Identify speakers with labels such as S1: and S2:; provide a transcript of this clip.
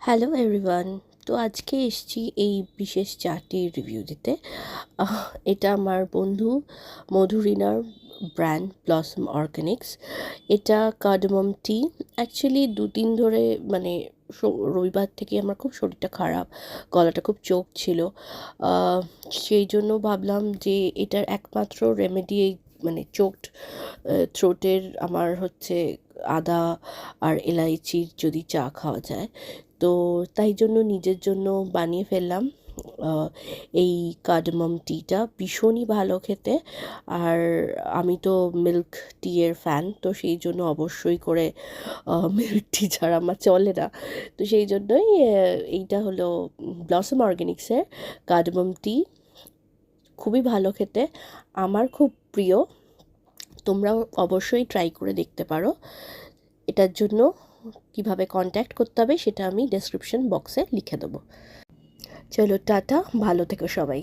S1: Hello everyone. তো আজকে এসেছি এই বিশেষ চাটির রিভিউ দিতে। এটা আমার বন্ধু মধুরিনার ব্র্যান্ড ব্লসম অর্গানিক্স। এটা কার্ডামম টি। অ্যাকচুয়ালি 2 দিন ধরে মানে রবিবার থেকে আমার খুব শরীরটা খারাপ, গলাটা খুব চোক ছিল। আহ, সেই জন্য ভাবলাম যে এটার একমাত্র রেমেডি এই মানে চোকড থ্রোটের আমার হচ্ছে আদা আর এলাইচির যদি চা খাওয়া যায়। তো তাই জন্য নিজের জন্য বানিয়ে ফেললাম আহ, এই কার্ডামম টিটা। ভীষণই ভালো খেতে। আর আমি তো মিল্ক টি এর ফ্যান, তো সেই জন্য অবশ্যই করে মিল্ক টি ছাড়া আমার চলে না। তো সেই জন্যই এইটা হলো ব্লসম অর্গ্যানিক্সের কার্ডামম টি। খুবই ভালো খেতে, আমার খুব প্রিয়। তোমরাও অবশ্যই ট্রাই করে দেখতে পারো। এটার জন্য কিভাবে কন্ট্যাক্ট করতে হবে সেটা আমি ডেসক্রিপশন বক্সে লিখে দেবো। চলো টাটা, ভালো থেকো সবাই।